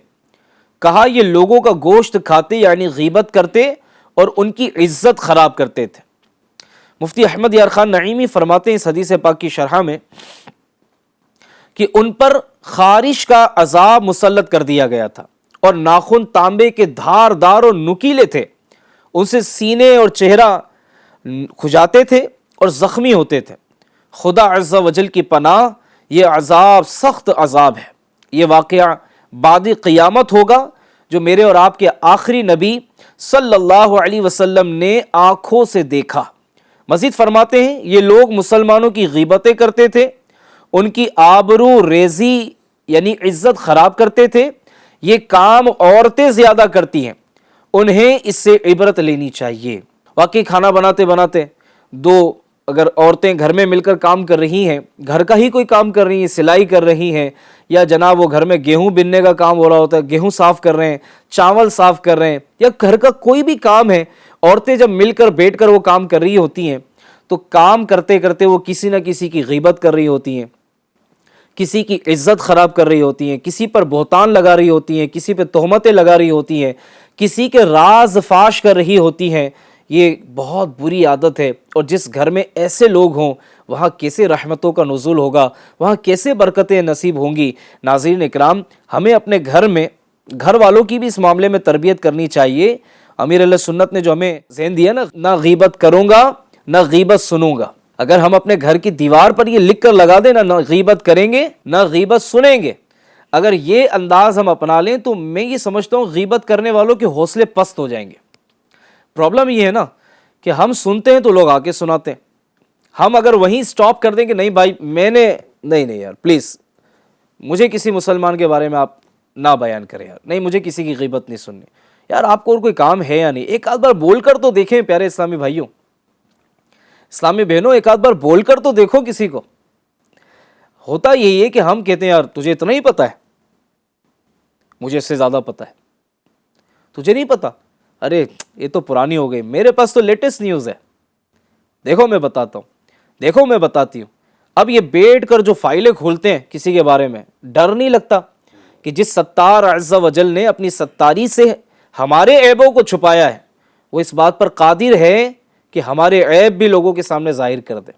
B: کہا، یہ لوگوں کا گوشت کھاتے یعنی غیبت کرتے اور ان کی عزت خراب کرتے تھے۔ مفتی احمد یار خان نعیمی فرماتے ہیں اس حدیث پاک کی شرح میں کہ ان پر خارش کا عذاب مسلط کر دیا گیا تھا اور ناخن تانبے کے دھار دار اور نکیلے تھے، ان سے سینے اور چہرہ کھجاتے تھے اور زخمی ہوتے تھے۔ خدا عز و جل کی پناہ، یہ عذاب سخت عذاب ہے۔ یہ واقعہ بعد قیامت ہوگا جو میرے اور آپ کے آخری نبی صلی اللہ علیہ وسلم نے آنکھوں سے دیکھا۔ مزید فرماتے ہیں، یہ لوگ مسلمانوں کی غیبتیں کرتے تھے، ان کی آبرو ریزی یعنی عزت خراب کرتے تھے۔ یہ کام عورتیں زیادہ کرتی ہیں، انہیں اس سے عبرت لینی چاہیے۔ واقعی کھانا بناتے بناتے دو اگر عورتیں گھر میں مل کر کام کر رہی ہیں، گھر کا ہی کوئی کام کر رہی ہیں، سلائی کر رہی ہیں، یا جناب وہ گھر میں گیہوں بننے کا کام ہو رہا ہوتا ہے، گیہوں صاف کر رہے ہیں، چاول صاف کر رہے ہیں، یا گھر کا کوئی بھی کام ہے، عورتیں جب مل کر بیٹھ کر وہ کام کر رہی ہوتی ہیں تو کام کرتے کرتے وہ کسی نہ کسی کی غیبت کر رہی ہوتی ہیں، کسی کی عزت خراب کر رہی ہوتی ہیں، کسی پر بہتان لگا رہی ہوتی ہیں، کسی پہ تہمتیں لگا رہی ہوتی ہیں، کسی کے راز فاش کر رہی ہوتی ہیں۔ یہ بہت بری عادت ہے، اور جس گھر میں ایسے لوگ ہوں وہاں کیسے رحمتوں کا نزول ہوگا، وہاں کیسے برکتیں نصیب ہوں گی۔ ناظرین اکرام، ہمیں اپنے گھر میں گھر والوں کی بھی اس معاملے میں تربیت کرنی چاہیے۔ امیر اہل سنت نے جو ہمیں ذہن دیا نا، نہ غیبت کروں گا نہ غیبت سنوں گا، اگر ہم اپنے گھر کی دیوار پر یہ لکھ کر لگا دیں نہ غیبت کریں گے نہ غیبت سنیں گے، اگر یہ انداز ہم اپنا لیں تو میں یہ سمجھتا ہوں غیبت کرنے والوں کے حوصلے پست ہو جائیں گے۔ پرابلم یہ ہے نا کہ ہم سنتے ہیں تو لوگ آ کے سناتے ہیں، ہم اگر وہیں سٹاپ کر دیں کہ نہیں بھائی میں نے نہیں یار پلیز مجھے کسی مسلمان کے بارے میں آپ نہ بیان کریں یار، نہیں مجھے کسی کی غیبت نہیں سننی، یار آپ کو اور کوئی کام ہے یا نہیں؟ ایک آدھ بار بول کر تو دیکھیں پیارے اسلامی بھائیوں، اسلامی بہنوں، ایک آدھ بار بول کر تو دیکھو کسی کو۔ ہوتا یہی ہے کہ ہم کہتے ہیں یار تجھے اتنا ہی پتا ہے، مجھے اس سے زیادہ پتا ہے، تجھے نہیں پتا، ارے یہ تو پرانی ہو گئی، میرے پاس تو لیٹسٹ نیوز ہے، دیکھو میں بتاتا ہوں، دیکھو میں بتاتی ہوں۔ اب یہ بیٹھ کر جو فائلیں کھولتے ہیں کسی کے بارے میں، ڈر نہیں لگتا کہ جس ستار عز و جل نے اپنی ستاری سے ہمارے عیبوں کو چھپایا ہے، وہ اس بات پر قادر ہے کہ ہمارے عیب بھی لوگوں کے سامنے ظاہر کر دے۔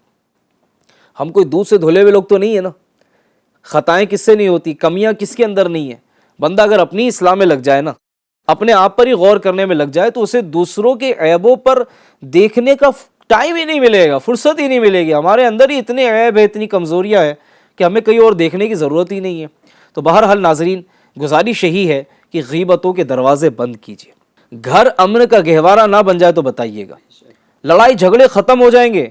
B: ہم کوئی دودھ سے دھلے ہوئے لوگ تو نہیں ہے نا، خطائیں کس سے نہیں ہوتی، کمیاں کس کے اندر نہیں ہیں۔ بندہ اگر اپنی اصلاح میں لگ جائے نا، اپنے آپ پر ہی غور کرنے میں لگ جائے تو اسے دوسروں کے عیبوں پر دیکھنے کا ٹائم ہی نہیں ملے گا، فرصت ہی نہیں ملے گی۔ ہمارے اندر ہی اتنے عیب ہے، اتنی کمزوریاں ہیں کہ ہمیں کہیں اور دیکھنے کی ضرورت ہی نہیں ہے۔ تو بہرحال ناظرین، گزارش یہی ہے کہ غیبتوں کے دروازے بند کیجیے۔ گھر امن کا گہوارہ نہ بن جائے تو بتائیے گا، لڑائی جھگڑے ختم ہو جائیں گے،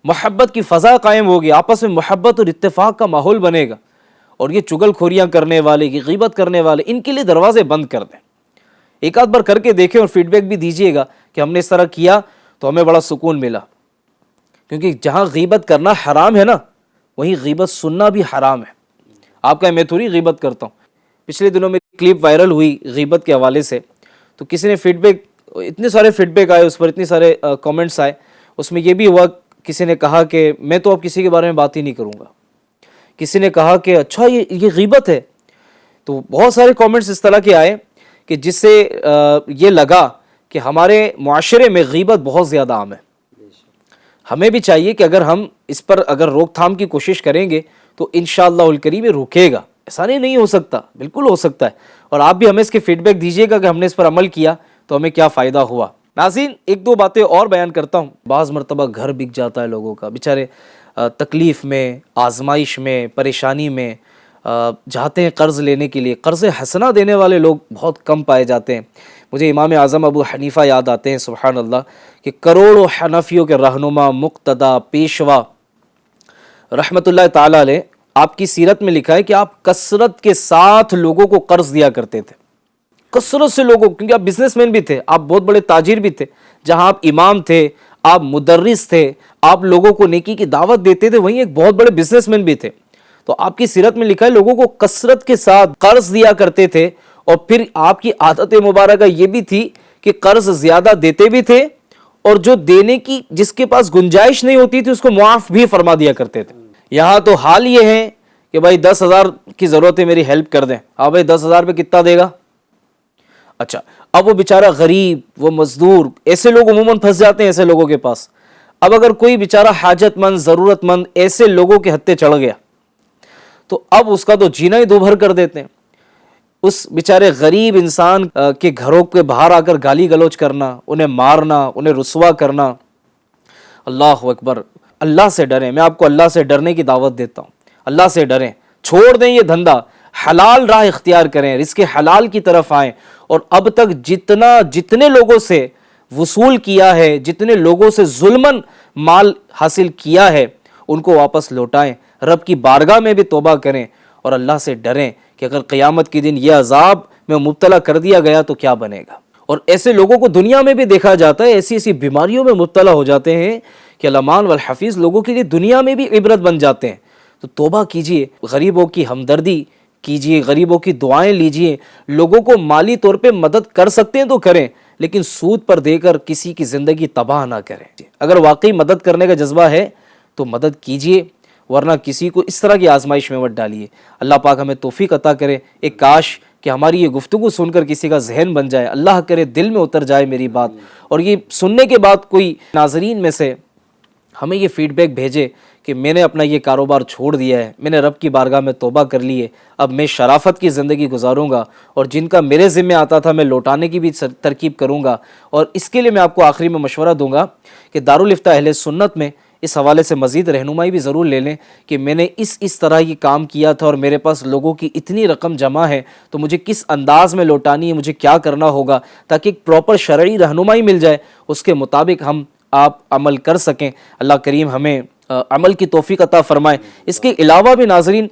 B: محبت کی فضا قائم ہوگی، آپس میں محبت اور اتفاق کا ماحول بنے گا، اور یہ چگل خوریاں کرنے والے، یہ غیبت کرنے والے، ان کے لیے دروازے بند کر دیں۔ ایک آدھ بار کر کے دیکھیں اور فیڈ بیک بھی دیجیے گا کہ ہم نے اس طرح کیا تو ہمیں بڑا سکون ملا، کیونکہ جہاں غیبت کرنا حرام ہے نا، وہیں غیبت سننا بھی حرام ہے۔ آپ کا میں تھوڑی غیبت کرتا ہوں۔ پچھلے دنوں میں کلپ وائرل ہوئی غیبت کے حوالے سے، تو کسی نے فیڈ بیک، اتنے سارے فیڈ بیک آئے اس پر، اتنے سارے کامنٹس آئے، اس میں یہ بھی ہوا، کسی نے کہا کہ میں تو اب کسی کے بارے میں بات ہی نہیں کروں گا، کسی نے کہا کہ اچھا یہ غیبت ہے۔ تو بہت سارے کامنٹس اس طرح کے آئے کہ جس سے یہ لگا کہ ہمارے معاشرے میں غیبت بہت زیادہ عام ہے۔ ہمیں بھی چاہیے کہ اگر ہم اس پر اگر روک تھام کی کوشش کریں گے تو انشاءاللہ الکریم یہ رکے گا۔ ایسا نہیں ہو سکتا، بالکل ہو سکتا ہے، اور آپ بھی ہمیں اس کے فیڈ بیک دیجیے گا کہ ہم نے اس پر عمل کیا تو ہمیں کیا فائدہ ہوا۔ ناظرین، ایک دو باتیں اور بیان کرتا ہوں۔ بعض مرتبہ گھر بک جاتا ہے لوگوں کا، بیچارے تکلیف میں، آزمائش میں، پریشانی میں جاتے ہیں قرض لینے کے لیے۔ قرض حسنہ دینے والے لوگ بہت کم پائے جاتے ہیں۔ مجھے امام اعظم ابو حنیفہ یاد آتے ہیں، سبحان اللہ، کہ کروڑوں حنفیوں کے رہنما، مقتدا، پیشوا رحمۃ اللہ تعالی علیہ، آپ کی سیرت میں لکھا ہے کہ آپ کثرت کے ساتھ لوگوں کو قرض دیا کرتے تھے، کثرت سے لوگوں، کیونکہ آپ بزنس مین بھی تھے، آپ بہت بڑے تاجر بھی تھے، جہاں آپ امام تھے، آپ مدرس تھے، آپ لوگوں کو نیکی کی دعوت دیتے تھے، وہیں ایک بہت بڑے بزنس مین بھی تھے۔ تو آپ کی سیرت میں لکھا ہے لوگوں کو کثرت کے ساتھ قرض دیا کرتے تھے، اور پھر آپ کی عادت مبارکہ یہ بھی تھی کہ قرض زیادہ دیتے بھی تھے، اور جو دینے کی جس کے پاس گنجائش نہیں ہوتی تھی اس کو معاف بھی فرما دیا کرتے تھے۔ یہاں تو حال یہ ہے کہ بھائی 10,000 کی ضرورت ہے، میری ہیلپ کر دیں۔ ہاں بھائی 10,000 پہ کتنا دے گا؟ اچھا، اب وہ بیچارہ غریب، وہ مزدور، ایسے لوگ عموماً پھنس جاتے ہیں ایسے لوگوں کے پاس۔ اب اگر کوئی بیچارہ حاجت مند، ضرورت مند ایسے لوگوں کے ہتھے چڑھ گیا تو اب اس کا تو جینا ہی دوبھر کر دیتے ہیں۔ اس بیچارے غریب انسان کے گھروں کے باہر آ کر گالی گلوچ کرنا، انہیں مارنا، انہیں رسوا کرنا۔ اللہ اکبر، اللہ سے ڈریں۔ میں آپ کو اللہ سے ڈرنے کی دعوت دیتا ہوں، اللہ سے ڈریں، چھوڑ دیں یہ دھندا، حلال راہ اختیار کریں، رزق حلال کی طرف آئیں، اور اب تک جتنے لوگوں سے وصول کیا ہے، جتنے لوگوں سے ظلماً مال حاصل کیا ہے، ان کو واپس لوٹائیں، رب کی بارگاہ میں بھی توبہ کریں، اور اللہ سے ڈریں کہ اگر قیامت کے دن یہ عذاب میں مبتلا کر دیا گیا تو کیا بنے گا۔ اور ایسے لوگوں کو دنیا میں بھی دیکھا جاتا ہے، ایسی ایسی بیماریوں میں مبتلا ہو جاتے ہیں کہ الامان والحفیظ لوگوں کے لیے دنیا میں بھی عبرت بن جاتے ہیں. تو توبہ کیجئے، غریبوں کی ہمدردی کیجئے، غریبوں کی دعائیں لیجئے، لوگوں کو مالی طور پہ مدد کر سکتے ہیں تو کریں، لیکن سود پر دے کر کسی کی زندگی تباہ نہ کریں. اگر واقعی مدد کرنے کا جذبہ ہے تو مدد کیجئے، ورنہ کسی کو اس طرح کی آزمائش میں مت ڈالیے. اللہ پاک ہمیں توفیق عطا کرے. ایک کاش کہ ہماری یہ گفتگو سن کر کسی کا ذہن بن جائے، اللہ کرے دل میں اتر جائے میری بات، اور یہ سننے کے بعد کوئی ناظرین میں سے ہمیں یہ فیڈ بیک بھیجے کہ میں نے اپنا یہ کاروبار چھوڑ دیا ہے، میں نے رب کی بارگاہ میں توبہ کر لی ہے، اب میں شرافت کی زندگی گزاروں گا، اور جن کا میرے ذمہ آتا تھا میں لوٹانے کی بھی ترکیب کروں گا. اور اس کے لیے میں آپ کو آخری میں مشورہ دوں گا کہ دارالفتہ اہل سنت میں اس حوالے سے مزید رہنمائی بھی ضرور لے لیں کہ میں نے اس طرح یہ کام کیا تھا اور میرے پاس لوگوں کی اتنی رقم جمع ہے تو مجھے کس انداز میں لوٹانی ہے، مجھے کیا کرنا ہوگا، تاکہ ایک پراپر شرعی رہنمائی مل جائے، اس کے مطابق ہم آپ عمل کر سکیں. اللہ کریم ہمیں عمل کی توفیق عطا فرمائے. اس کے علاوہ بھی ناظرین،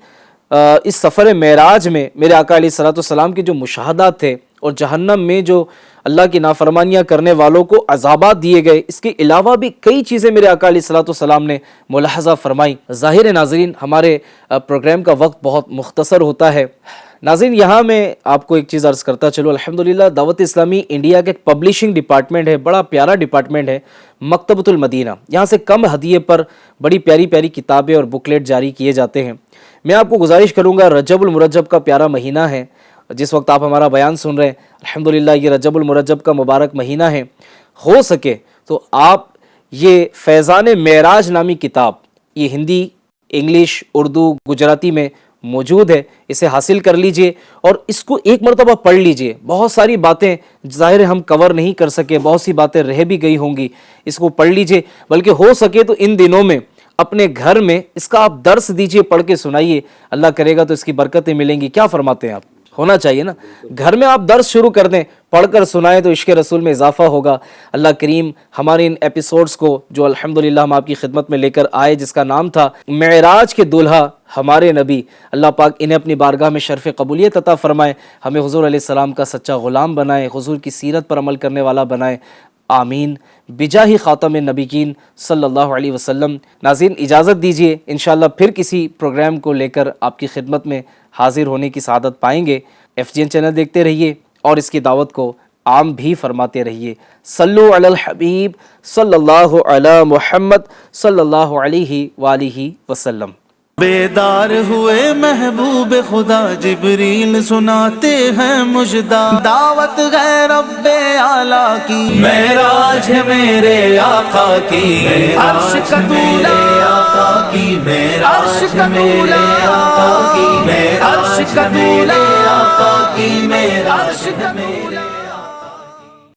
B: اس سفر معراج میں میرے آقا علیہ الصلوۃ والسلام کے جو مشاہدات تھے اور جہنم میں جو اللہ کی نافرمانیاں کرنے والوں کو عذابات دیے گئے، اس کے علاوہ بھی کئی چیزیں میرے آقا علیہ الصلوۃ والسلام نے ملاحظہ فرمائی. ظاہر ہے ناظرین ہمارے پروگرام کا وقت بہت مختصر ہوتا ہے. ناظرین یہاں میں آپ کو ایک چیز عرض کرتا چلو، الحمدللہ دعوت اسلامی انڈیا کا ایک پبلشنگ ڈپارٹمنٹ ہے، بڑا پیارا ڈپارٹمنٹ ہے، مکتبۃ المدینہ. یہاں سے کم ہدیے پر بڑی پیاری پیاری کتابیں اور بکلیٹ جاری کیے جاتے ہیں. میں آپ کو گزارش کروں گا، رجب المرجب کا پیارا مہینہ ہے، جس وقت آپ ہمارا بیان سن رہے ہیں، الحمدللہ یہ رجب المرجب کا مبارک مہینہ ہے. ہو سکے تو آپ یہ فیضان معراج نامی کتاب، یہ ہندی، انگلش، اردو، گجراتی میں موجود ہے، اسے حاصل کر لیجئے اور اس کو ایک مرتبہ پڑھ لیجئے. بہت ساری باتیں ظاہر ہم کور نہیں کر سکے، بہت سی باتیں رہ بھی گئی ہوں گی، اس کو پڑھ لیجئے. بلکہ ہو سکے تو ان دنوں میں اپنے گھر میں اس کا آپ درس دیجئے، پڑھ کے سنائیے، اللہ کرے گا تو اس کی برکتیں ملیں گی. کیا فرماتے ہیں آپ؟ ہونا چاہیے نا، گھر میں آپ درس شروع کر دیں، پڑھ کر سنائیں تو عشق رسول میں اضافہ ہوگا. اللہ کریم ہمارے ان ایپیسوڈز کو جو الحمدللہ ہم آپ کی خدمت میں لے کر آئے، جس کا نام تھا معراج کے دولہا ہمارے نبی، اللہ پاک انہیں اپنی بارگاہ میں شرف قبولیت عطا فرمائے، ہمیں حضور علیہ السلام کا سچا غلام بنائے، حضور کی سیرت پر عمل کرنے والا بنائے. آمین بجاہ خاتم النبیین صلی اللہ علیہ وسلم. ناظرین اجازت دیجیے، انشاءاللہ پھر کسی پروگرام کو لے کر آپ کی خدمت میں حاضر ہونے کی سعادت پائیں گے. FGN چینل دیکھتے رہیے اور اس کی دعوت کو عام بھی فرماتے رہیے. صلو علی الحبیب صلی اللہ علی محمد صلی اللہ علیہ وآلہ وسلم.
A: بیدار ہوئے محبوب خدا، جبریل سناتے ہیں مجدہ، دعوت ہے رب اعلیٰ کی، معراج ہے میرے آقا کی، عرش کا طولا، عرش کا طولا، عرش کا طولا، عرش کا طولا.